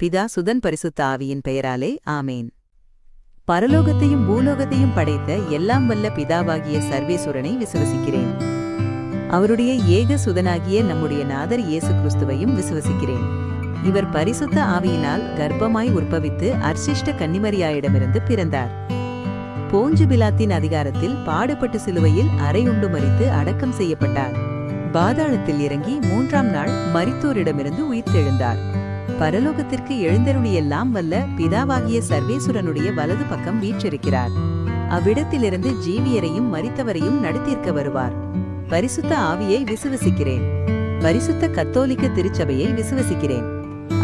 பிதா சுதன் பரிசுத்த ஆவியின் பெயராலே ஆமேன். பரலோகத்தையும் பூலோகத்தையும் படைத்த எல்லாம் வல்ல பிதாவாகிய சர்வேசுரனை விசுவசிக்கிறேன். அவருடைய ஏக சுதனாகிய நம்முடைய நாதர் இயேசு கிறிஸ்துவையும் விசுவசிக்கிறேன். இவர் பரிசுத்த ஆவியினால் கர்ப்பமாய் உற்பவித்து அர்சிஷ்ட கன்னிமரியாயிடமிருந்து பிறந்தார். போஞ்சு பிலாத்தின் அதிகாரத்தில் பாடுபட்டு சிலுவையில் அறையுண்டு மரித்து அடக்கம் செய்யப்பட்டார். பாதாளத்தில் இறங்கி 3ஆம் நாள் மரித்தோரிடமிருந்து உயிர்த்தெழுந்தார். பரலோகத்திற்கு எழுந்தருளியெல்லாம் வல்ல பிதாவாகிய சர்வேசுரனுடைய வலது பக்கம் வீற்றிருக்கிறார். அவ்விடத்திலிருந்து ஜீவியரையும் மரித்தவரையும் நடத்தியிருக்க வருவார். பரிசுத்த ஆவியை விசுவசிக்கிறேன். பரிசுத்த கத்தோலிக்க திருச்சபையை விசுவசிக்கிறேன்.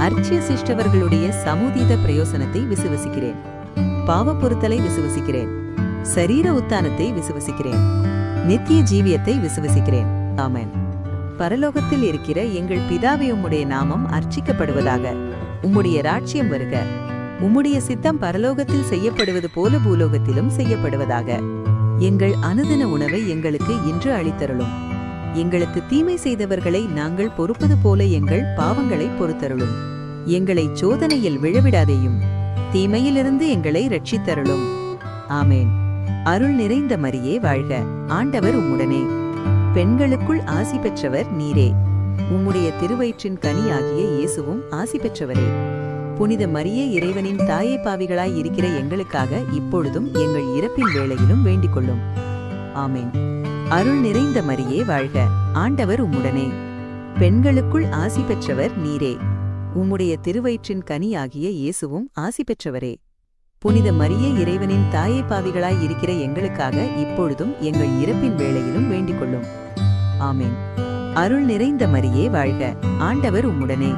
அர்ச்சிய சிஷ்டவர்களுடைய சமூதீத பிரயோசனத்தை விசுவசிக்கிறேன். பாவ பொறுத்தலை விசுவசிக்கிறேன். சரீர உத்தானத்தை விசுவசிக்கிறேன். நித்திய ஜீவியத்தை விசுவசிக்கிறேன். ஆமென். பரலோகத்தில் இருக்கிற எங்கள் பிதாவே, உம்முடைய நாமம் அர்ச்சிக்கப்படுவதாக. உம்முடைய ராட்சியம் வருக. உம்முடைய சித்தம் பரலோகத்தில் செய்யப்படுவது போல பூலோகத்திலும் செய்யப்படுவதாக. எங்கள் அனுதின உணவை எங்களுக்கு இன்று அளித்தருளும். எங்களுக்கு தீமை செய்தவர்களை நாங்கள் பொறுப்பது போல எங்கள் பாவங்களை பொறுத்தருளும். எங்களை சோதனையில் விழவிடாதேயும், தீமையிலிருந்து எங்களை இரட்சித்தருளும். ஆமேன். அருள் நிறைந்த மரியே வாழ்க. ஆண்டவர் உம்முடனே. பெண்களுக்குள் ஆசி பெற்றவர் நீரே. உம்முடைய திருவயிற்றின் கனியாகிய இயேசுவும் ஆசி பெற்றவரே. புனித மரியே, இறைவனின் தாயே, பாவிகளாய் இருக்கிற எங்களுக்காக இப்பொழுதும் எங்கள் இறப்பின் வேளையிலும் வேண்டிக் கொள்ளும். ஆமேன். அருள் நிறைந்த மரியே வாழ்க. ஆண்டவர் உம்முடனே. பெண்களுக்குள் ஆசி பெற்றவர் நீரே. உம்முடைய திருவயிற்றின் கனியாகிய இயேசுவும் ஆசி பெற்றவரே. புனித மரியே, இறைவனின் தாயே, பாவிகளாய் இருக்கிற எங்களுக்காக இப்பொழுதும் எங்கள் இறப்பின் வேளையிலும் வேண்டிக் கொள்ளும். ஆமேன். அருள் நிறைந்த மரியே வாழ்க. ஆண்டவர் உம்முடனே.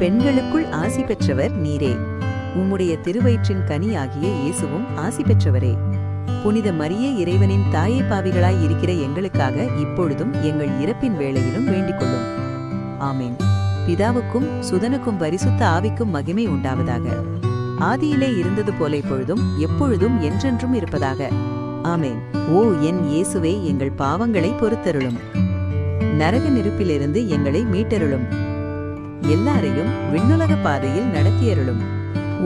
பெண்களுக்குள் ஆசி பெற்றவர் நீரே. உம்முடைய திருவயிற்றின் கனியாகிய இயேசுவும் ஆசி பெற்றவரே. புனித மரியே, இறைவனின் தாயே, பாவிகளாய் இருக்கிற எங்களுக்காக இப்பொழுதும் எங்கள் இறப்பின் வேளையிலும் வேண்டிக் கொள்ளும். ஆமேன். பிதாவுக்கும் சுதனுக்கும் பரிசுத்த ஆவிக்கும் மகிமை உண்டாவதாக. ஆதியிலே இருந்தது போல இப்பொழுதும் எப்பொழுதும் என்றென்றும் இருப்பதாக. ஆமேன். ஓ என் இயேசுவே, எங்கள் பாவங்களை பொறுத்தருளும். நரக நெருப்பிலிருந்து எங்களை மீட்டருளும். எல்லாரையும் விண்ணுலக பாதையில் நடத்தியருளும்.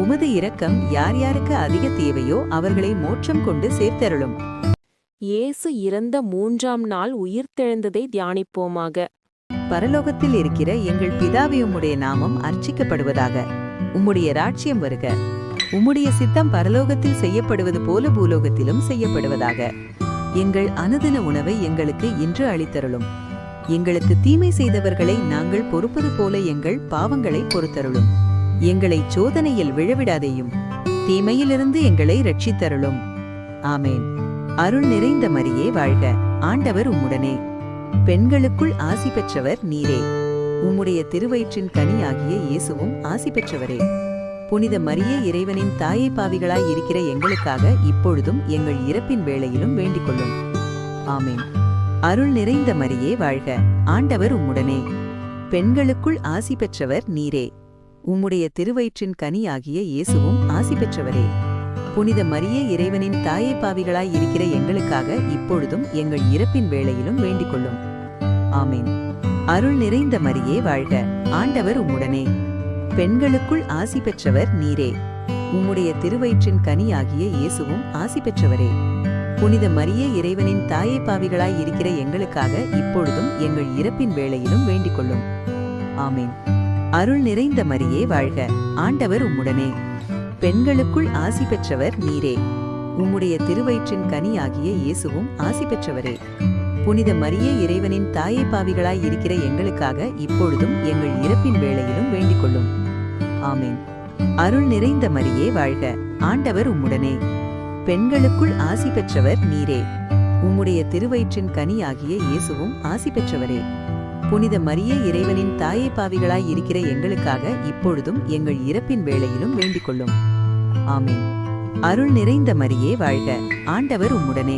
உமது இரக்கம் யார் யாருக்கு அதிக தேவையோ அவர்களை மோட்சம் கொண்டு சேர்த்தருளும். இயேசு இறந்த 3ஆம் நாள் உயிர்த்தெழுந்ததை தியானிப்போமாக. பரலோகத்தில் இருக்கிற எங்கள் பிதாவே, உம்முடைய நாமம் அர்ச்சிக்கப்படுவதாக. உம்முடைய ராட்சியம் வருக. உம்முடைய சித்தம் பரலோகத்தில் செய்யப்படுவது போல பூலோகத்திலும் செய்யப்படுவதாக. எங்கள் அனுதின உணவை எங்களுக்கு இன்று அளித்தருளும். எங்களுக்கு தீமை செய்தவர்களை நாங்கள் பொறுப்பது போல எங்கள் பாவங்களை பொறுத்தருளும். எங்களை சோதனையில் விழவிடாதேயும், தீமையிலிருந்து எங்களை இரட்சித்தருளும். ஆமேன். அருள் நிறைந்த மரியே வாழ்க. ஆண்டவர் உம்முடனே. பெண்களுக்குள் ஆசி பெற்றவர் நீரே. உம்முடைய திருவயிற்றின் கனியாகிய இயேசுவும் ஆசி பெற்றவரே. புனித மரியே, இறைவனின் தாயே, பாவிகளாய் இருக்கிற எங்களுக்காக இப்பொழுதும் எங்கள் இறப்பின் வேளையிலும் வேண்டிக் கொள்ளும். ஆமேன். அருள் நிறைந்த மரியே வாழ்க. ஆண்டவர் உம்முடனே. பெண்களுக்குள் ஆசி பெற்றவர் நீரே. உம்முடைய திருவயிற்றின் கனியாகிய இயேசுவும் ஆசி பெற்றவரே. புனித மரியே, இறைவனின் தாயே, பாவிகளாய் இருக்கிற எங்களுக்காக இப்பொழுதும் எங்கள் இறப்பின் வேளையிலும் வேண்டிக் கொள்ளும். ஆமேன். அருள் நிறைந்த மரியே வாழ்க. ஆண்டவர் உம்முடனே. பெண்களுக்குள் ஆசி பெற்றவர் நீரே. உம்முடைய திருவயிற்றின் கனியாகிய இயேசுவும் ஆசி பெற்றவரே. புனித மரியே, இறைவனின் தாயே, பாவிகளாய் இருக்கிற எங்களுக்காக இப்பொழுதும் எங்கள் இறப்பின் வேளையிலும் வேண்டிக் கொள்ளும். ஆமேன். அருள் நிறைந்த மரியே வாழ்க. ஆண்டவர் உம்முடனே. பெண்களுக்குள் ஆசி பெற்றவர் நீரே. உம்முடைய திருவயிற்றின் கனியாகிய இயேசுவும் ஆசி பெற்றவரே. புனித மரியே, இறைவனின் தாயே, பாவிகளாய் இருக்கிற எங்களுக்காக இப்பொழுதும் எங்கள் இறப்பின் வேளையிலும் வேண்டிக் கொள்ளும். ஆமேன். அருள் நிறைந்த மரியே வாழ்க. ஆண்டவர் உம்முடனே. பெண்களுக்குள் ஆசி பெற்றவர் நீரே. உம்முடைய திருவயிற்றின் கனியாகிய இயேசுவும் ஆசி பெற்றவரே. புனித மரியே, இறைவனின் தாயே, பாவிகளாய் இருக்கிற எங்களுக்காக இப்பொழுதும் எங்கள் இறப்பின் வேளையிலும் வேண்டிக் கொள்ளும். ஆமேன். அருள் நிறைந்த மரியே வாழ்க. ஆண்டவர் உம்முடனே.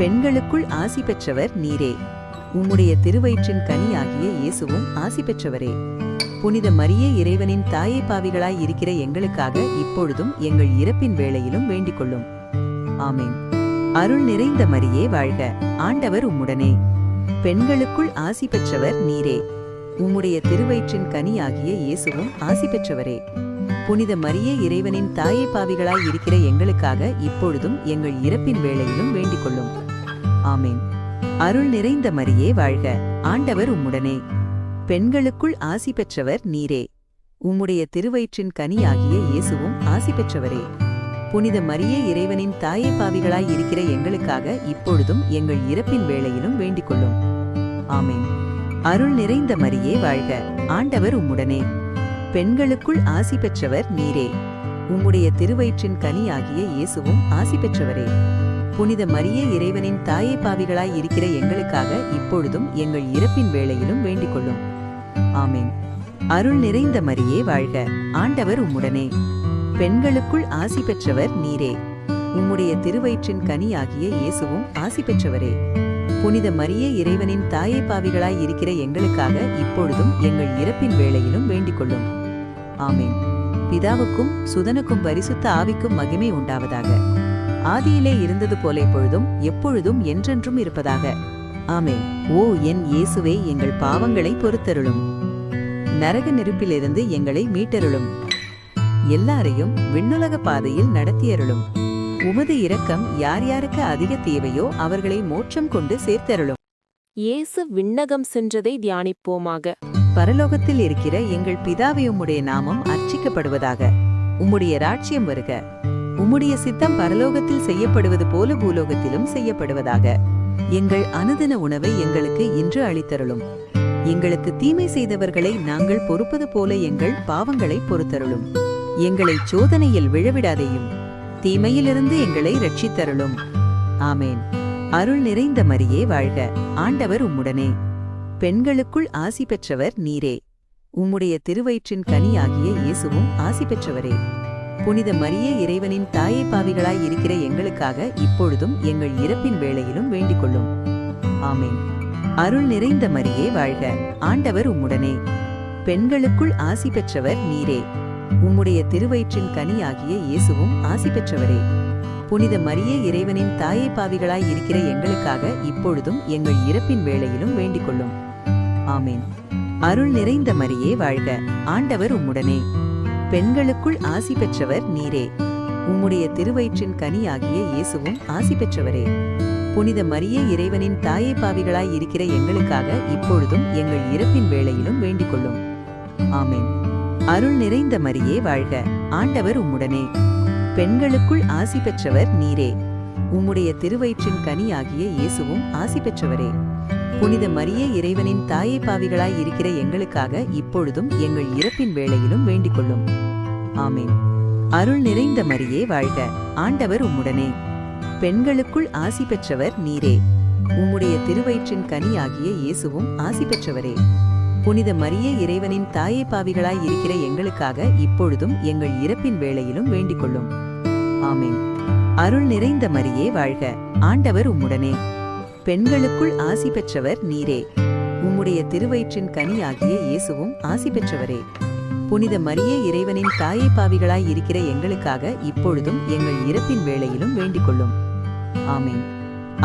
பெண்களுக்குள் ஆசி பெற்றவர் நீரே. உம்முடைய திருவயிற்றின் கனியாகிய இயேசுவும் ஆசி பெற்றவரே. புனித மரியே, இறைவனின் தாயே, பாவிகளாய் இருக்கிற எங்களுக்காக இப்பொழுதும் எங்கள் இறப்பின் வேளையிலும் வேண்டிக் கொள்ளும். ஆமேன். அருள் நிறைந்த மரியே வாழ்க. ஆண்டவர் உம்முடனே. பெண்களுக்குள் ஆசி பெற்றவர் நீரே. உம்முடைய திருவயிற்றின் கனியாகிய இயேசுவும் ஆசி பெற்றவரே. புனித மரியே இறைவனின் தாயே, பாவிகளாய் இருக்கிற எங்களுக்காக இப்பொழுதும் எங்கள் இறப்பின் வேளையிலும் வேண்டிக் கொள்ளும். ஆமேன். அருள் நிறைந்த மரியே வாழ்க, ஆண்டவர் உம்முடனே. பெண்களுக்குள் ஆசி பெற்றவர் நீரே. உம்முடைய திருவயிற்றின் கனியாகிய இயேசுவும் ஆசி பெற்றவரே. புனித மரியே இறைவனின் தாயே, பாவிகளாய் இருக்கிற எங்களுக்காக இப்பொழுதும் எங்கள் இறப்பின் வேளையிலும் வேண்டிக் கொள்ளும். ஆமேன். அருள் நிறைந்த மரியே வாழ்க, ஆண்டவர் உம்முடனே. பெண்களுக்குள் ஆசி பெற்றவர் நீரே. உம்முடைய திருவயிற்றின் கனியாகிய இயேசுவும் ஆசி பெற்றவரே. புனித மரியே இறைவனின் தாயே, பாவிகளாய் இருக்கிற எங்களுக்காக இப்பொழுதும் எங்கள் இறப்பின் வேளையிலும் வேண்டிக் கொள்ளும். ஆமேன். அருள் நிறைந்த மரியே வாழ்க, ஆண்டவர் உம்முடனே. பெண்களுக்குள் ஆசி பெற்றவர் நீரே. உம்முடைய திருவயிற்றின் கனியாகிய இயேசுவும் ஆசி பெற்றவரே. புனித மரியே இறைவனின் தாயே, பாவிகளாய் இருக்கிற எங்களுக்காக இப்பொழுதும் எங்கள் இறப்பின் வேளையிலும் வேண்டிக் கொள்ளும். ஆமேன். பிதாவுக்கும் சுதனுக்கும் பரிசுத்த ஆவிக்கும் மகிமை உண்டாவதாக. ஆதியிலே இருந்தது போல இப்பொழுதும் எப்பொழுதும் என்றென்றும் இருப்பதாக. ஆமேன். ஓ என் இயேசுவே, எங்கள் பாவங்களை பொறுத்தருளும். நரக நெருப்பிலிருந்து எங்களை மீட்டருளும். எல்லாரையும் விண்ணுலக பாதையில் நடத்தியருளும். உமது இரக்கம் யார் யாருக்கு அதிக தேவையோ அவர்களை மோட்சம் கொண்டு சேர்த்தருளும். இயேசு விண்ணகம் சென்றதை தியானிப்போமாக. பரலோகத்தில் இருக்கிற எங்கள் பிதாவே, உம்முடைய நாமம் அர்ச்சிக்கப்படுவதாக. உம்முடைய ராஜ்யம் வருக. உம்முடைய சித்தம் பரலோகத்தில் செய்யப்படுவது போல பூலோகத்திலும் செய்யப்படுவதாக. எங்கள் அனுதின உணவை எங்களுக்கு இன்று அளித்தருளும். எங்களுக்கு தீமை செய்தவர்களை நாங்கள் பொறுப்பது போல எங்கள் பாவங்களை பொறுத்தருளும். எங்களை சோதனையில் விழவிடாதேயும், தீமையிலிருந்து எங்களை ரட்சித்தருளும். ஆமேன். அருள் நிறைந்த மரியே வாழ்க, ஆண்டவர் உம்முடனே. பெண்களுக்குள் ஆசி பெற்றவர் நீரே. உம்முடைய திருவயிற்றின் கனியாகிய இயேசுவும் ஆசி பெற்றவரே. புனித மரியே இறைவனின் தாயே, பாவிகளாய் இருக்கிற எங்களுக்காக இப்பொழுதும் எங்கள் இறப்பின் வேளையிலும் வேண்டிக் கொள்ளும். ஆமேன். அருள் நிறைந்த மரியே வாழ்க, ஆண்டவர் உம்முடனே. பெண்களுக்குள் ஆசி பெற்றவர் நீரே. உம்முடைய திருவயிற்றின் கனியாகிய இயேசுவும் ஆசி பெற்றவரே. புனித மரியே இறைவனின் தாயே, பாவிகளாய் இருக்கிற எங்களுக்காக இப்பொழுதும் எங்கள் இறப்பின் வேளையிலும் வேண்டிக் கொள்ளும். ஆமேன். அருள் நிறைந்த மரியே வாழ்க, ஆண்டவர் உம்முடனே. பெண்களுக்குள் ஆசி பெற்றவர் நீரே. உம்முடைய திருவயிற்றின் கனியாகிய இயேசுவும் ஆசி பெற்றவரே. புனித மரியே இறைவனின் தாயே, பாவிகளாய் இருக்கிற எங்களுக்காக இப்பொழுதும் எங்கள் இறப்பின் வேளையிலும் வேண்டிக் கொள்ளும். ஆமேன். அருள் நிறைந்த மரியே வாழ்க, ஆண்டவர் உம்முடனே. பெண்களுக்குள் ஆசி பெற்றவர் நீரே. உம்முடைய திருவயிற்றின் கனியாகிய இயேசுவும் ஆசி பெற்றவரே. புனித மரியே இறைவனின் தாயே, பாவிகளாய் இருக்கிற எங்களுக்காக இப்பொழுதும் எங்கள் இறப்பின் வேளையிலும் வேண்டிக் கொள்ளும். ஆமேன். அருள் நிறைந்த மரியே வாழ்க, ஆண்டவர் உம்முடனே. பெண்களுக்குள் ஆசி பெற்றவர் நீரே. உம்முடைய திருவயிற்றின் கனியாகிய இயேசுவும் ஆசி பெற்றவரே. புனித மரியே இறைவனின் தாயே, பாவிகளாய் இருக்கிற எங்களுக்காக இப்பொழுதும் எங்கள் இறப்பின் வேளையிலும் வேண்டிக் கொள்ளும். ஆமேன். அருள் நிறைந்த மரியே வாழ்க, ஆண்டவர் உம்முடனே. பெண்களுக்குள் ஆசி பெற்றவர் நீரே. உம்முடைய திருவயிற்றின் கனியாகிய இயேசுவும் ஆசி பெற்றவரே. புனித மரியே இறைவனின் தாயே, பாவிகளாய் இருக்கிற எங்களுக்காக இப்பொழுதும் எங்கள் இறப்பின் வேளையிலும் வேண்டிக் கொள்ளும். ஆமேன்.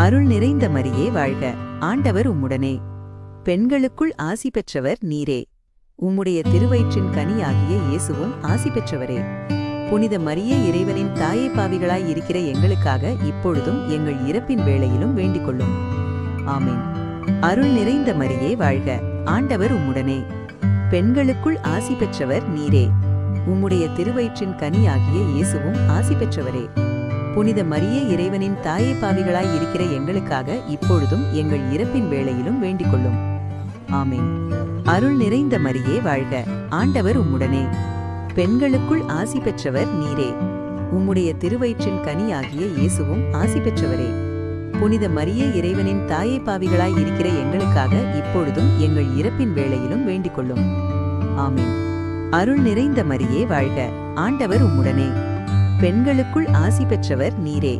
அருள் நிறைந்த மரியே வாழ்க, ஆண்டவர் உம்முடனே. பெண்களுக்குள் ஆசி பெற்றவர் நீரே. உம்முடைய திருவயிற்றின் கனியாகிய இயேசுவும் ஆசி பெற்றவரே. புனித மரியே இறைவனின் தாயே, பாவிகளாய் இருக்கிற எங்களுக்காக இப்பொழுதும் எங்கள் இறப்பின் வேளையிலும் வேண்டிக் கொள்ளும். ஆமேன். அருள் நிறைந்த மரியே வாழ்க, ஆண்டவர் உம்முடனே. பெண்களுக்குள் ஆசி பெற்றவர் நீரே. உம்முடைய திருவயிற்றின் கனியாகிய இயேசுவும் ஆசி பெற்றவரே. புனித மரியே இறைவனின் தாயே, பாவிகளாய் இருக்கிற எங்களுக்காக இப்பொழுதும் எங்கள் இறப்பின் வேளையிலும் வேண்டிக் கொள்ளும். ஆமேன். அருள் நிறைந்த மரியே வாழ்க, ஆண்டவர் உம்முடனே. பெண்களுக்குள் ஆசி பெற்றவர் நீரே. உம்முடைய திருவயிற்றின் கனியாகிய இயேசுவும் ஆசி பெற்றவரே. புனித மரியே இறைவனின் தாயே, பாவிகளாய் இருக்கிற எங்களுக்காக இப்பொழுதும் எங்கள் இறப்பின் வேளையிலும் வேண்டிக் கொள்ளும். ஆமேன். அருள் நிறைந்த மரியே வாழ்க, ஆண்டவர் உம்முடனே. பெண்களுக்குள் ஆசி பெற்றவர் நீரே.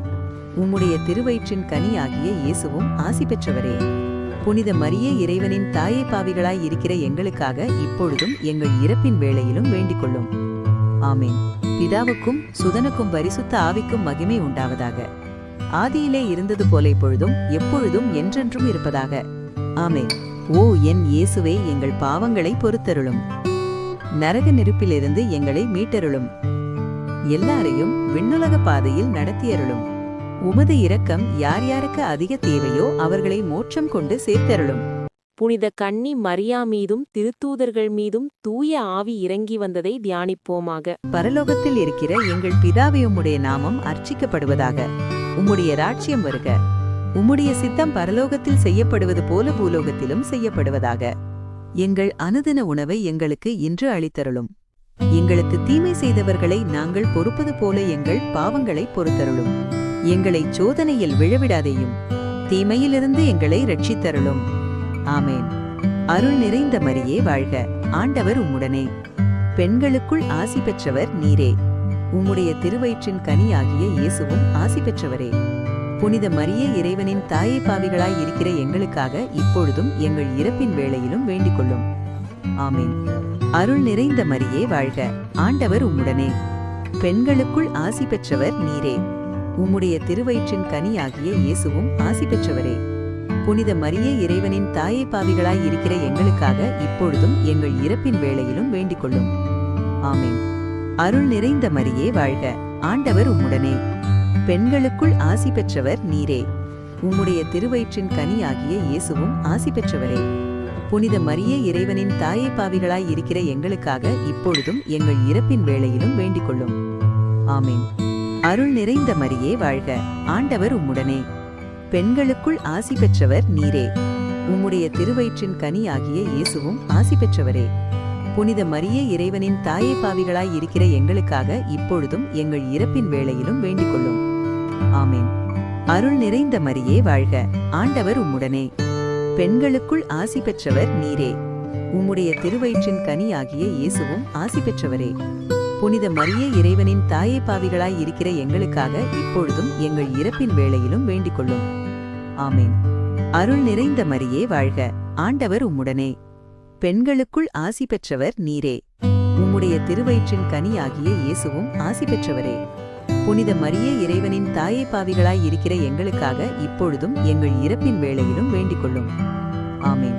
உம்முடைய திருவயிற்றின் கனியாகிய இயேசுவும் ஆசி பெற்றவரே. புனித மரியே இறைவனின் தாயே, பாவிகளாய் இருக்கிற எங்களுக்காக இப்பொழுதும் எங்கள் இறப்பின் வேளையிலும் வேண்டிக் கொள்ளும். ஆமேன். பிதாவுக்கும் சுதனுக்கும் பரிசுத்த ஆவிக்கும் மகிமை உண்டாவதாக. ஆதியிலே இருந்தது போல இப்பொழுதும் எப்பொழுதும் என்றென்றும் இருப்பதாக. ஆமேன். ஓ என் இயேசுவே, எங்கள் பாவங்களை பொறுத்தருளும். நரக நெருப்பிலிருந்து எங்களை மீட்டருளும். எல்லாரையும் விண்ணுலக பாதையில் நடத்தியருளும். உமது இரக்கம் யார் யாருக்கு அதிக தேவையோ அவர்களை மோட்சம் கொண்டு சேர்த்தருளும். புனித கன்னி மரியா மீதும் திருத்தூதர்கள் மீதும் தூய ஆவி இறங்கி வந்ததை தியானிப்போமாக. பரலோகத்தில் இருக்கிற எங்கள் பிதாவே, உம்முடைய நாமம் அர்ச்சிக்கப்படுவதாக. உம்முடைய ராஜ்யம் வருக. உம்முடைய சித்தம் பரலோகத்தில் செய்யப்படுவது போல பூலோகத்திலும் செய்யப்படுவதாக. எங்கள் அனுதின உணவை எங்களுக்கு இன்று அளித்தருளும். எங்களுக்கு தீமை செய்தவர்களை நாங்கள் பொறுப்பது போல எங்கள் பாவங்களை பொறுத்தருளும். எங்களை சோதனையில் விழவிடாதேயும், தீமையிலிருந்து எங்களை ரட்சித்தருளும். ஆமேன். அருள் நிறைந்த மரியே வாழ்க. ஆண்டவர் உம்முடனே. பெண்களுக்குள் ஆசி பெற்றவர் நீரே. உம்முடைய திருவயிற்றின் கனியாகிய இயேசுவும் ஆசி பெற்றவரே. புனித மரியே, இறைவனின் தாயை, பாவிகளாய் இருக்கிற எங்களுக்காக இப்பொழுதும் எங்கள் இறப்பின் வேளையிலும் வேண்டிக் கொள்ளும். ஆமேன். அருள் நிறைந்த மரியே வாழ்க. ஆண்டவர் உம்முடனே. பெண்களுக்குள் ஆசி பெற்றவர் நீரே. உம்முடைய திருவயிற்றின் கனியாகிய இயேசுவும் ஆசி பெற்றவரே. புனித மரியே, இறைவனின் தாயை, பாவிகளாய் இருக்கிற எங்களுக்காக இப்பொழுதும் எங்கள் இறப்பின் வேளையிலும் வேண்டிக் கொள்ளும். ஆமேன். அருள் நிறைந்த மரியே வாழ்க. ஆண்டவர் உம்முடனே. பெண்களுக்குள் ஆசி பெற்றவர் நீரே. உம்முடைய திருவயிற்றின் கனியாகிய இயேசுவும் ஆசி பெற்றவரே. புனித மரியே, இறைவனின் தாயை, பாவிகளாய் இருக்கிற எங்களுக்காக இப்பொழுதும் எங்கள் இறப்பின் வேளையிலும் வேண்டிக் கொள்ளும். ஆமேன். அருள் நிறைந்த மரியே வாழ்க. ஆண்டவர் உம்முடனே. பெண்களுக்குள் ஆசி பெற்றவர் நீரே. உம்முடைய திருவயிற்றின் கனியாகிய இயேசுவும் ஆசி பெற்றவரே. புனித மரியே, இறைவனின் தாயை, பாவிகளாய் இருக்கிற எங்களுக்காக இப்பொழுதும் எங்கள் இறப்பின் வேளையிலும் வேண்டிக் கொள்ளும். ஆமேன். அருள் நிறைந்த மரியே வாழ்க. ஆண்டவர் உம்முடனே. பெண்களுக்குள் ஆசி பெற்றவர் நீரே. உம்முடைய திருவயிற்றின் கனியாகிய இயேசுவும் ஆசி பெற்றவரே. புனித மரியே, இறைவனின் தாயை, பாவிகளாய் இருக்கிற எங்களுக்காக இப்பொழுதும் எங்கள் இறப்பின் வேளையிலும் வேண்டிக் கொள்ளும். ஆமேன். அருள் நிறைந்த மரியே வாழ்க. ஆண்டவர் உம்முடனே. பெண்களுக்குள் ஆசி பெற்றவர் நீரே. உம்முடைய திருவயிற்றின் கனியாகிய இயேசுவும் ஆசி பெற்றவரே. புனித மரியே, இறைவனின் தாயை, பாவிகளாய் இருக்கிற எங்களுக்காக இப்பொழுதும் எங்கள் இறப்பின் வேளையிலும் வேண்டிக் கொள்ளும். ஆமேன்.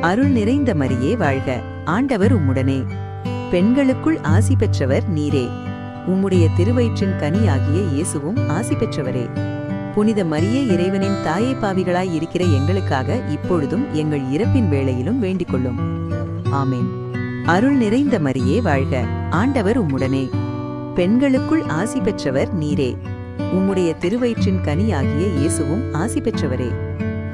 அருள் நிறைந்த மரியே வாழ்க. ஆண்டவர் உம்முடனே. பெண்களுக்குள் ஆசி பெற்றவர் நீரே. உம்முடைய திருவயிற்றின் கனியாகிய இயேசுவும் ஆசி பெற்றவரே. புனித மரியே, இறைவனின் தாயை, பாவிகளாய் இருக்கிற எங்களுக்காக இப்பொழுதும் எங்கள் இறப்பின் வேளையிலும் வேண்டிக் கொள்ளும். ஆமேன். அருள் நிறைந்த மரியே வாழ்க. ஆண்டவர் உம்முடனே. பெண்களுக்குள் ஆசி பெற்றவர் நீரே. உம்முடைய திருவயிற்றின் கனியாகிய இயேசுவும் ஆசி பெற்றவரே.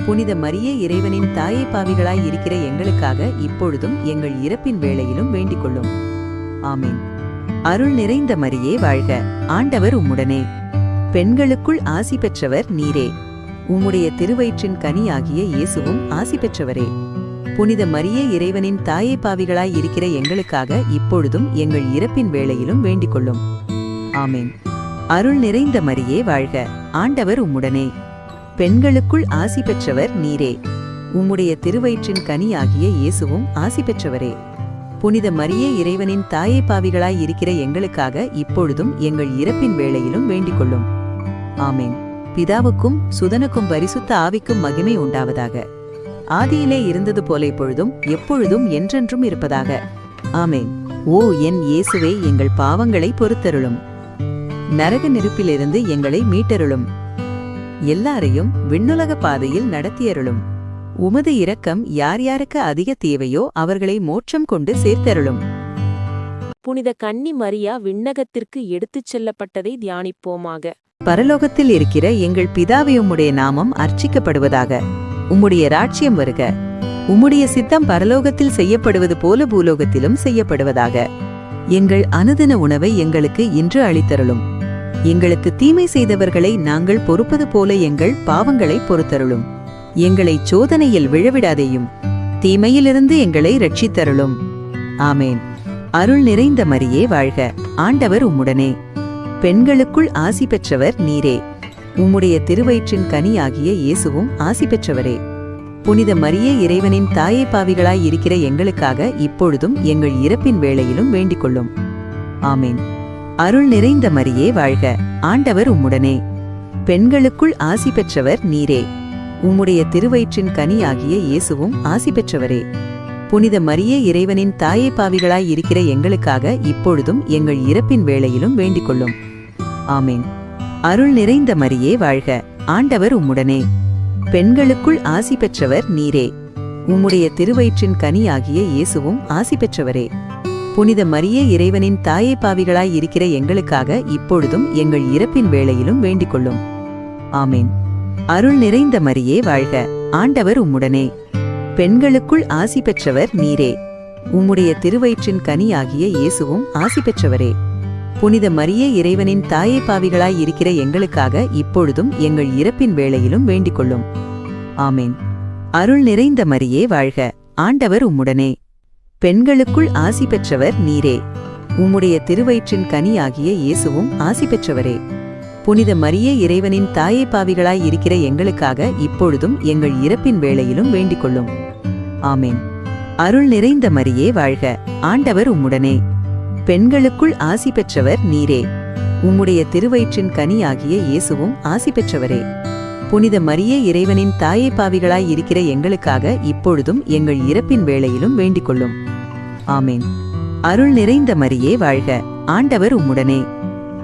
புனித மரியே, இறைவனின் தாயை, பாவிகளாய் இருக்கிற எங்களுக்காக இப்பொழுதும் எங்கள் இறப்பின் வேளையிலும் வேண்டிக் கொள்ளும். ஆமேன். அருள் நிறைந்த மரியே வாழ்க. ஆண்டவர் உம்முடனே. பெண்களுக்குள் ஆசி பெற்றவர் நீரே. உம்முடைய திருவயிற்றின் கனியாகிய இயேசுவும் ஆசி பெற்றவரே. புனித மரியே, இறைவனின் தாயை, பாவிகளாய் இருக்கிற எங்களுக்காக இப்பொழுதும் எங்கள் இறப்பின் வேளையிலும் வேண்டிக் கொள்ளும். ஆமேன். அருள் நிறைந்த மரியே வாழ்க. ஆண்டவர் உம்முடனே. பெண்களுக்குள் ஆசி பெற்றவர் நீரே. உம்முடைய திருவயிற்றின் கனியாகிய இயேசுவும் ஆசி பெற்றவரே. புனித மரியே, இறைவனின் தாயை, பாவிகளாய் இருக்கிற எங்களுக்காக இப்பொழுதும் எங்கள் இறப்பின் வேளையிலும் வேண்டிக் கொள்ளும். ஆமேன். பிதாவுக்கும் சுதனுக்கும் பரிசுத்த ஆவிக்கும் மகிமை உண்டாவதாக. ஆதியிலே இருந்தது போல இப்பொழுதும் எப்பொழுதும் என்றென்றும் இருப்பதாக. ஆமேன். ஓ என் இயேசுவே, எங்கள் பாவங்களை பொறுத்தருளும். நரக நெருப்பிலிருந்து எங்களை மீட்டருளும். எல்லாரையும் விண்ணுலக பாதையில் நடத்தியருளும். உமது இரக்கம் யார் யாருக்கு அதிக தேவையோ அவர்களை மோட்சம் கொண்டு சேர்த்தருளும். புனித கன்னி மரியா விண்ணகத்திற்கு எடுத்துச் செல்லப்பட்டதை தியானிப்போமாக. பரலோகத்தில் இருக்கிற எங்கள் பிதாவே, உம்முடைய நாமம் அர்ச்சிக்கப்படுவதாக. உம்முடைய ராஜ்யம் வருக. உம்முடைய சித்தம் பரலோகத்தில் செய்யப்படுவது போல பூலோகத்திலும் செய்யப்படுவதாக. எங்கள் அனுதின உணவை எங்களுக்கு இன்று அளித்தருளும். எங்களுக்கு தீமை செய்தவர்களை நாங்கள் பொறுப்பது போல எங்கள் பாவங்களை பொறுத்தருளும். எங்களை சோதனையில் விழவிடாதேயும், தீமையிலிருந்து எங்களை ரட்சித்தருளும். ஆமேன். அருள் நிறைந்த மரியே வாழ்க. ஆண்டவர் உம்முடனே. பெண்களுக்குள் ஆசி பெற்றவர் நீரே. உம்முடைய திருவயிற்றின் கனியாகிய இயேசுவும் ஆசி பெற்றவரே. புனித மரியே, இறைவனின் தாயை, பாவிகளாய் இருக்கிற எங்களுக்காக இப்பொழுதும் எங்கள் இறப்பின் வேளையிலும் வேண்டிக் கொள்ளும். ஆமேன். அருள் நிறைந்த மரியே வாழ்க. ஆண்டவர் உம்முடனே. பெண்களுக்குள் ஆசி பெற்றவர் நீரே. உம்முடைய திருவயிற்றின் கனியாகிய இயேசுவும் ஆசி பெற்றவரே. புனித மரியே, இறைவனின் தாயே, பாவிகளாய் இருக்கிற எங்களுக்காக இப்பொழுதும் எங்கள் இறப்பின் வேளையிலும் வேண்டிக்கொள்ளும். ஆமேன். அருள் நிறைந்த மரியே வாழ்க, ஆண்டவர் உம்முடனே. பெண்களுக்குள் ஆசி பெற்றவர் நீரே. உம்முடைய திருவயிற்றின் கனியாகிய இயேசுவும் ஆசி பெற்றவரே. புனித மரியே, இறைவனின் தாயே, பாவிகளாய் இருக்கிற எங்களுக்காக இப்பொழுதும் எங்கள் இறப்பின் வேளையிலும் வேண்டிக்கொள்ளும். ஆமேன். அருள் நிறைந்த மரியே வாழ்க, ஆண்டவர் உம்முடனே. பெண்களுக்குள் ஆசி பெற்றவர் நீரே. உம்முடைய திருவயிற்றின் கனியாகிய இயேசுவும் ஆசி பெற்றவரே. புனித மரியே, இறைவனின் தாயே, பாவிகளாய் இருக்கிற எங்களுக்காக இப்பொழுதும் எங்கள் இறப்பின் வேளையிலும் வேண்டிக்கொள்ளும். ஆமேன். அருள் நிறைந்த மரியே வாழ்க, ஆண்டவர் உம்முடனே. பெண்களுக்குள் ஆசி பெற்றவர் நீரே. உம்முடைய திருவயிற்றின் கனியாகிய இயேசுவும் ஆசி பெற்றவரே. புனித மரியே, இறைவனின் தாயே, பாவிகளாய் இருக்கிற எங்களுக்காக இப்பொழுதும் எங்கள் இறப்பின் வேளையிலும் வேண்டிக்கொள்ளும். ஆமேன். அருள் நிறைந்த மரியே வாழ்க, ஆண்டவர் உம்முடனே. பெண்களுக்குள் ஆசி பெற்றவர் நீரே. உம்முடைய திருவயிற்றின் கனியாகிய இயேசுவும் ஆசி பெற்றவரே. புனித மரியே, இறைவனின் தாயே, பாவிகளாய் இருக்கிற எங்களுக்காக இப்பொழுதும் எங்கள் இறப்பின் வேளையிலும் வேண்டிக்கொள்ளும். ஆமேன். அருள் நிறைந்த மரியே வாழ்க, ஆண்டவர் உம்முடனே.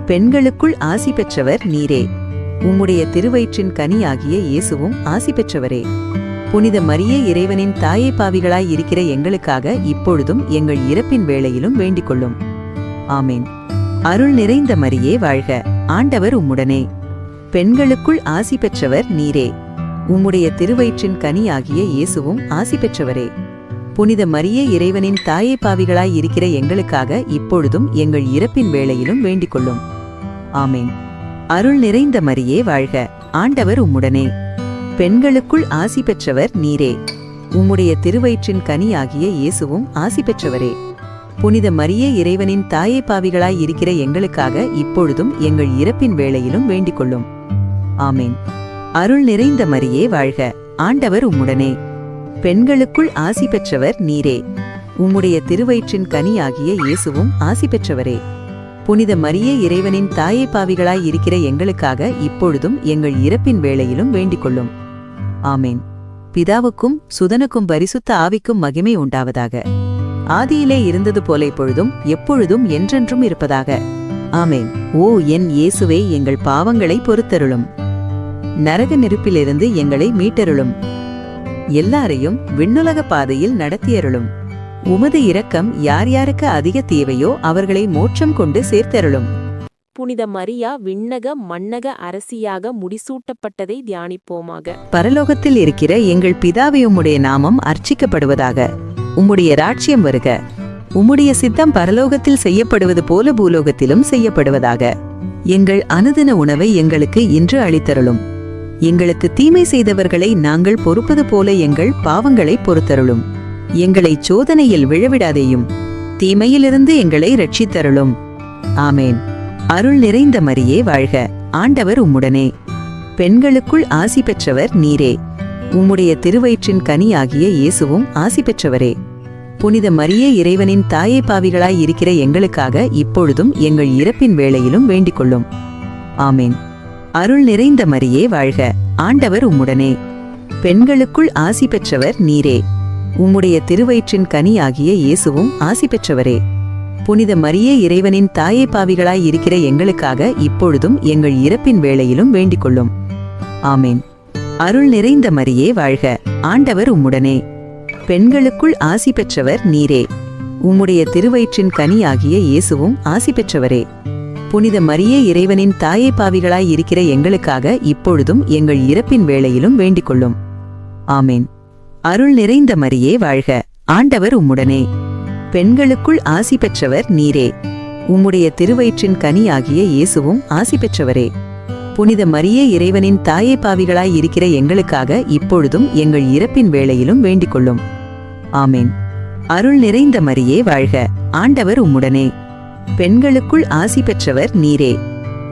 பெண்களுக்குள் ஆசி பெற்றவர் நீரே. உம்முடைய திருவயிற்றின் கனியாகிய இயேசுவும் ஆசி பெற்றவரே. புனித மரியே, இறைவனின் தாயே, பாவிகளாய் இருக்கிற எங்களுக்காக இப்பொழுதும் எங்கள் இறப்பின் வேளையிலும் வேண்டிக்கொள்ளும். ஆமேன். அருள் நிறைந்த மரியே வாழ்க, ஆண்டவர் உம்முடனே. பெண்களுக்குள் ஆசி பெற்றவர் நீரே. உம்முடைய திருவயிற்றின் கனியாகிய இயேசுவும் ஆசி பெற்றவரே. புனித மரியே, இறைவனின் தாயே, பாவிகளாய் இருக்கிற எங்களுக்காக இப்பொழுதும் எங்கள் இறப்பின் வேளையிலும் வேண்டிக்கொள்ளும். ஆமேன். அருள் நிறைந்த மரியே வாழ்க, ஆண்டவர் உம்முடனே. பெண்களுக்குள் ஆசி பெற்றவர் நீரே. உம்முடைய திருவயிற்றின் கனியாகிய இயேசுவும் ஆசி பெற்றவரே. புனித மரியே, இறைவனின் தாயே, பாவிகளாய் இருக்கிற எங்களுக்காக இப்பொழுதும் எங்கள் இறப்பின் வேளையிலும் வேண்டிக்கொள்ளும். ஆமேன். அருள் நிறைந்த மரியே வாழ்க, ஆண்டவர் உம்முடனே. பெண்களுக்குள் ஆசி பெற்றவர் நீரே. உம்முடைய திருவயிற்றின் கனியாகிய இயேசுவும் ஆசி பெற்றவரே. புனித மரியே, இறைவனின் தாயே, பாவிகளாய் இருக்கிற எங்களுக்காக இப்பொழுதும் எங்கள் இறப்பின் வேளையிலும் வேண்டிக்கொள்ளும். ஆமேன். பிதாவுக்கும் சுதனுக்கும் பரிசுத்த ஆவிக்கும் மகிமை உண்டாவதாக. ஆதியிலே இருந்தது போல இப்பொழுதும் எப்பொழுதும் என்றென்றும் இருப்பதாக. ஆமேன். ஓ என் இயேசுவே, எங்கள் பாவங்களை பொறுத்தருளும். நரக நெருப்பிலிருந்து எங்களை மீட்டருளும். எல்லாரையும் விண்ணுலக பாதையில் நடத்தியருளும். உமது இரக்கம் யார் யாருக்கு அதிக தேவையோ அவர்களை மோட்சம் கொண்டு சேர்த்தருளும். புனித மரியா விண்ணக மண்ணக அரசியாக முடிசூட்டப்பட்டதை தியானிப்போமாக. பரலோகத்தில் இருக்கிற எங்கள் பிதாவே, உம்முடைய நாமம் அர்ச்சிக்கப்படுவதாக. உம்முடைய ராஜ்யம் வருக. உம்முடைய சித்தம் பரலோகத்தில் செய்யப்படுவது போல பூலோகத்திலும் செய்யப்படுவதாக. எங்கள் அனுதின உணவை எங்களுக்கு இன்று அளித்தருளும். எங்களுக்கு தீமை செய்தவர்களை நாங்கள் பொறுப்பது போல எங்கள் பாவங்களை பொறுத்தருளும். எங்களை சோதனையில் விழவிடாதேயும், தீமையிலிருந்து எங்களை ரட்சித்தருளும். ஆமேன். அருள் நிறைந்த மரியே வாழ்க, ஆண்டவர் உம்முடனே. பெண்களுக்குள் ஆசி பெற்றவர் நீரே. உம்முடைய திருவயிற்றின் கனியாகிய இயேசுவும் ஆசி பெற்றவரே. புனித மரியே, இறைவனின் தாயே, பாவிகளாய் இருக்கிற எங்களுக்காக இப்பொழுதும் எங்கள் இறப்பின் வேளையிலும் வேண்டிக்கொள்ளும். ஆமேன். அருள் நிறைந்த மரியே வாழ்க, ஆண்டவர் உம்முடனே. பெண்களுக்குள் ஆசி பெற்றவர் நீரே. உம்முடைய திருவயிற்றின் கனியாகிய இயேசுவும் ஆசி பெற்றவரே. புனித மரியே, இறைவனின் தாயே, பாவிகளாய் இருக்கிற எங்களுக்காக இப்பொழுதும் எங்கள் இறப்பின் வேளையிலும் வேண்டிக்கொள்ளும். ஆமேன். அருள் நிறைந்த மரியே வாழ்க, ஆண்டவர் உம்முடனே. பெண்களுக்குள் ஆசி பெற்றவர் நீரே. உம்முடைய திருவயிற்றின் கனியாகிய இயேசுவும் ஆசி பெற்றவரே. புனித மரியே, இறைவனின் தாயே, பாவிகளாய் இருக்கிற எங்களுக்காக இப்பொழுதும் எங்கள் இறப்பின் வேளையிலும் வேண்டிக்கொள்ளும். ஆமேன். அருள் நிறைந்த மரியே வாழ்க, ஆண்டவர் உம்முடனே. பெண்களுக்குள் ஆசி பெற்றவர் நீரே. உம்முடைய திருவயிற்றின் கனியாகிய இயேசுவும் ஆசி பெற்றவரே. புனித மரியே, இறைவனின் தாயே, பாவிகளாய் இருக்கிற எங்களுக்காக இப்பொழுதும் எங்கள் இறப்பின் வேளையிலும் வேண்டிக்கொள்ளும். ஆமேன். அருள் நிறைந்த மரியே வாழ்க, ஆண்டவர் உம்முடனே. பெண்களுக்குள் ஆசி பெற்றவர் நீரே.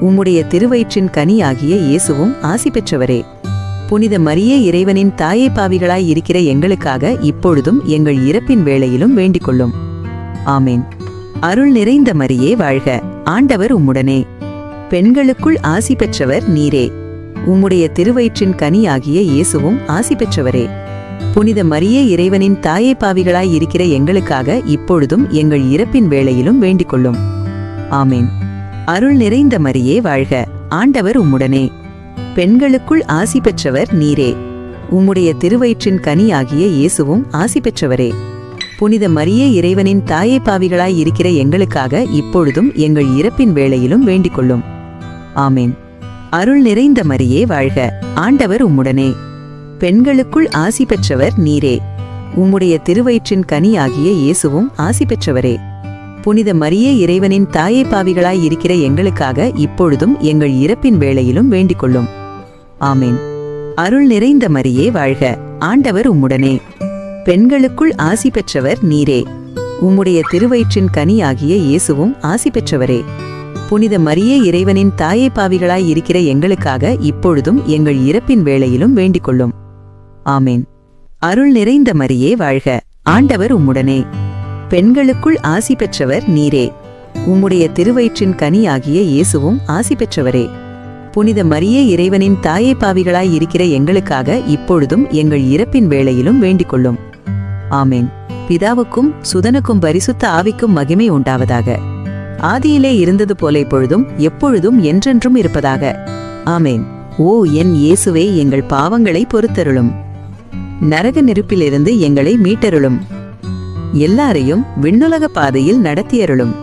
உம்முடைய திருவயிற்றின் கனியாகிய இயேசுவும் ஆசி பெற்றவரே. புனித மரியே, இறைவனின் தாயே, பாவிகளாய் இருக்கிற எங்களுக்காக இப்பொழுதும் எங்கள் இறப்பின் வேளையிலும் வேண்டிக்கொள்ளும். ஆமேன். அருள் நிறைந்த மரியே வாழ்க, ஆண்டவர் உம்முடனே. பெண்களுக்குள் ஆசி பெற்றவர் நீரே. உம்முடைய திருவயிற்றின் கனியாகிய இயேசுவும் ஆசி பெற்றவரே. புனித மரியே, இறைவனின் தாயே, பாவிகளாய் இருக்கிற எங்களுக்காக இப்பொழுதும் எங்கள் இறப்பின் வேளையிலும் வேண்டிக்கொள்ளும். ஆமேன். அருள் நிறைந்த மரியே வாழ்க, ஆண்டவர் உம்முடனே. பெண்களுக்குள் ஆசி பெற்றவர் நீரே. உம்முடைய திருவயிற்றின் கனியாகிய இயேசுவும் ஆசி பெற்றவரே. புனித மரியே, இறைவனின் தாயே, பாவிகளாய் இருக்கிற எங்களுக்காக இப்பொழுதும் எங்கள் இறப்பின் வேளையிலும் வேண்டிக்கொள்ளும். ஆமேன். அருள் நிறைந்த மரியே வாழ்க, ஆண்டவர் உம்முடனே. பெண்களுக்குள் ஆசி பெற்றவர் நீரே. உம்முடைய திருவயிற்றின் கனியாகிய இயேசுவும் ஆசி பெற்றவரே. புனித மரியே, இறைவனின் தாயே, பாவிகளாய் இருக்கிற எங்களுக்காக இப்பொழுதும் எங்கள் இறப்பின் வேளையிலும் வேண்டிக்கொள்ளும். ஆமேன். அருள் நிறைந்த மரியே வாழ்க, ஆண்டவர் உம்முடனே. பெண்களுக்குள் ஆசி பெற்றவர் நீரே. உம்முடைய திருவயிற்றின் கனியாகிய இயேசுவும் ஆசி பெற்றவரே. புனித மரியே, இறைவனின் தாயே, பாவிகளாய் இருக்கிற எங்களுக்காக இப்பொழுதும் எங்கள் இறப்பின் வேளையிலும் வேண்டிக்கொள்ளும். ஆமேன். அருள் நிறைந்த மரியே வாழ்க, ஆண்டவர் உம்முடனே. பெண்களுக்குள் ஆசி பெற்றவர் நீரே. உம்முடைய திருவயிற்றின் கனியாகிய இயேசுவும் ஆசி பெற்றவரே. புனித மரியே, இறைவனின் தாயே, பாவிகளாய் இருக்கிற எங்களுக்காக இப்பொழுதும் எங்கள் இறப்பின் வேளையிலும் வேண்டிக்கொள்ளும். ஆமேன். பிதாவுக்கும் சுதனுக்கும் பரிசுத்த ஆவிக்கும் மகிமை உண்டாவதாக. ஆதியிலே இருந்தது போல இப்பொழுதும் எப்பொழுதும் என்றென்றும் இருப்பதாக. ஆமேன். ஓ என் இயேசுவே, எங்கள் பாவங்களை பொறுத்தருளும். நரக நெருப்பிலிருந்து எங்களை மீட்டருளும். எல்லாரையும் விண்ணுலக பாதையில் நடத்தியருளும்.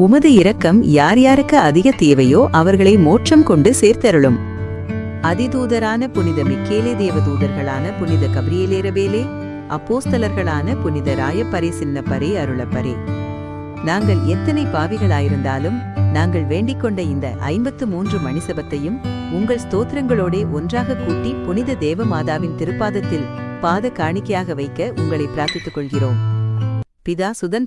உமது இரக்கம் யார் யாருக்கு அதிக தேவையோ அவர்களை மோட்சம் கொண்டு சேர்த்தருளும். அதிதூதரான புனித மிக்கேலே, தேவதூதர்களான புனித கபிரியேலேரபேலே, அப்போஸ்தலர்களான புனித ராயப்பரே, சின்னப்பரே, அருளப்பரே, நாங்கள் எத்தனை பாவிகளாயிருந்தாலும் நாங்கள் வேண்டிக்கொண்ட இந்த 53 மணிசபத்தையும் உங்கள் ஸ்தோத்திரங்களோடே ஒன்றாக கூட்டி புனித தேவமாதாவின் திருப்பாதத்தில் பாத காணிக்கையாக வைக்க உங்களை பிரார்த்தித்துக் கொள்கிறோம். பிதா, சுதன்